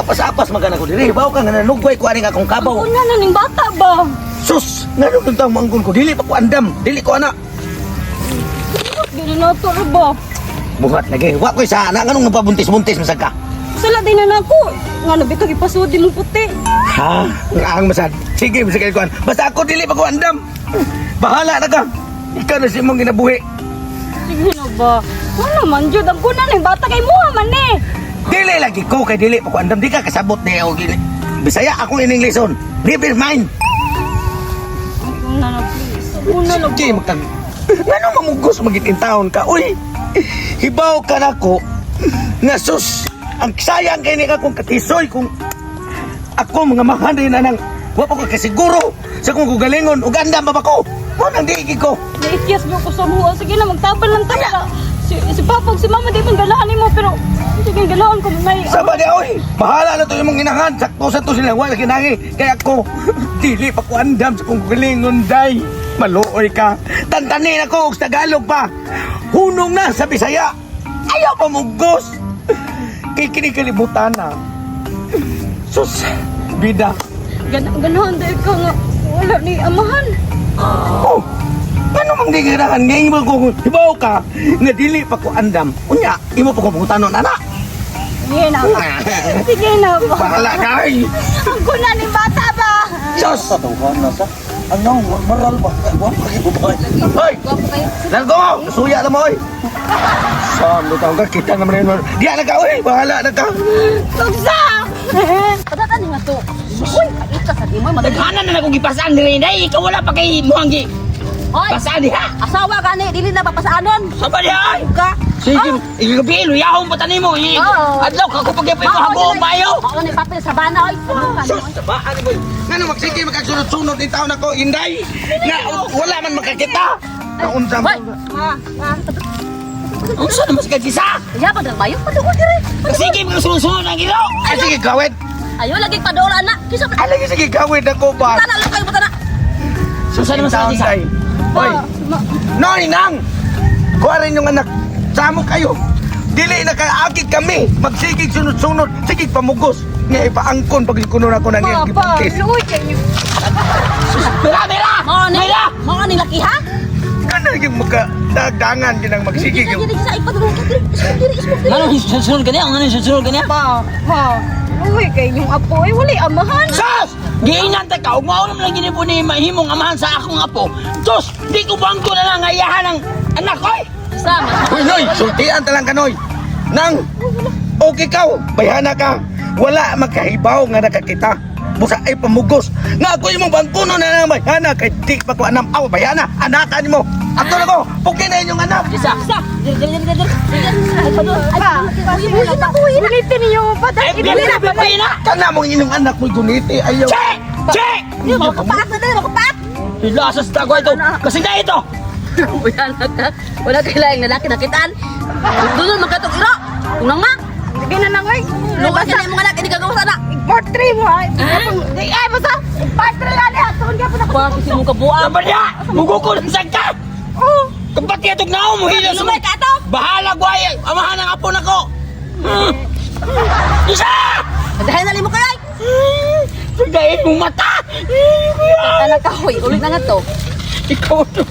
Apas-apas magana ko dili. Baw ka nga nanugway ko aning akong kabaw. Ako na ning bata ba? Sus, nanong tang manggon ko dili pa ko andam. Dili ko ana. Dili na to ba? Buhat lagi. Wa ko sa ana nganong napabuntis-buntis masag ka. Sala din na nako. Nga nabitag ipasudi mo puti. Ha? Ang masad. Sige, masag ko. Basta ako dili pa ko andam. Bahala na ka. Ikaw na si mong ginabuhi. Sige na ba? Ano man jud ang kunan ning bata kay mo man eh. Dili lagi ko kay dili pa ko andam. Di ka kasabot ni o gili. Bisaya ako ining lesson. Never mind. Una na please. Una na Sige, magkag... Ano mamugos magitin taon ka? Uy! Hibaw ka na ko. Nga sus! Ang sayang kay ni ka kung katisoy kung ako mga mahali na nang wapo ko kasiguro sa kung kugalingon o ganda ba ko? Mo nang diigi ko. naikyas mo ko sa buha. Sige na magtabal lang tayo. Si Papa si Mama di man galahan mo pero sige galahan ko may Saba di oy! Bahala na to yung mga inahan. Sakto sa to sila. Wala kinangi. Kaya ako, dili pa ko andam sa kung kugalingon, day. Maluoy ka. Tantanin ako sa Tagalog pa. Hunong na sa Bisaya. Ayaw pa mugos. Kay kinikalibutan na. Sus, bida. ganahan dahil ka nga wala ni amahan. Oh, ano mang di kailangan nga imo ko hibaw ka nga dili pa ko andam. Unya, imo pa ko pangutanon ana. Sige na ba? Sige na ba? Bahala kay. Ang kunan ni bata ba? Sus, Tatuhan na sa. Ano, maral ba? Huwag pa kayo ba? hoy. Largo mo, suya na mo oy. Sam, lutaw ka kita naman yun. Diya na ka oy, bahala na ka. Tugsa! Patatan nga to. Uy, ika sa di mo. Daghanan na akong gipasaan diri day, ikaw wala pa kay muanggi. Hoy, Pasaan diha. asawa gani, dili na papasaanon. Saba diha. Ka? Sige, igabilo yahon pa tanimo. Oo. Adlaw ka ko pagay pa habo bayo. Ako ni papel sa bana oy. Sus, tabaan mo. Ngano magsige magkasunod-sunod ni taon ako, Inday. Nga wala man makakita. Naunsa mo. Hoy, ma. Unsa na mas kagisa? Ya pa bayo pa duol dire. Sige mga sunod-sunod ang ilaw. Ay, sige, gawin. Ayo lagi padola na. Kisa pa. Ay, lagi, sige, gawin ako ba? Tana lang kayo butana. Unsa na mas kagisa? Hoy, Noy, Nang! Kuha rin yung anak. Samo kayo. Dili na kaagit kami. Magsigig sunod-sunod. Sige, pamugos. Nga ipaangkon pag ikunon ako ng iyong gipangkis. luoy kayo. Mira, mira. Mira. Mo ni laki ha? Ano yung magkadagangan yun ang magsigig yung... Sige sa ipadulong ka dire. Ismo dire. Ano sunod kaniya? Ano sunod kaniya? Ha. Luoy kay yung apo ay wali amahan. Sus! Giinanta ka, ug mao naman lagi ni po ni mahimong amahan sa akong apo. Sus! Di ko bangko na lang ayahan ng anak ko eh! Sama. Uy, Noy! Sultian talang ka, Noy! Nang! Okay ka, bayana ka! Wala magkahibaw nga nakakita. Busa ay pamugos. Nga ako yung bangkuno na lang bayana kay di pa ko anam. Aw, bayana! Anakan mo! Ato na ko! Pukin na inyong anak! Isa! Ulitin niyo pa. Eh, pinapapay na! Kana mong inyong anak mo guniti. Ayaw! Che! Che! Makapaak na din, makapaak. Ilasas na ko ito! Kasi na ito! Wala kailangan lalaki nakitaan. Doon magkatong iro. Unang ma. Sige na nang oy. Luwas na yung mga anak, hindi gagawa sana. Part 3 mo ay. Ay, basta. Part 3 na niya. Tuon ka pa na. Bakit si mo kabuang? Sabar niya! Mugo ng sagka! Oh. Kapat kaya itong naong mo hilas mo! Lumay ka to. Bahala guay! Amahan ng apo na ko! Isa! Dahil na mo kaya. Pagdahin mong mata! Anak ka hoy, ulit na nga to. Ikaw ito!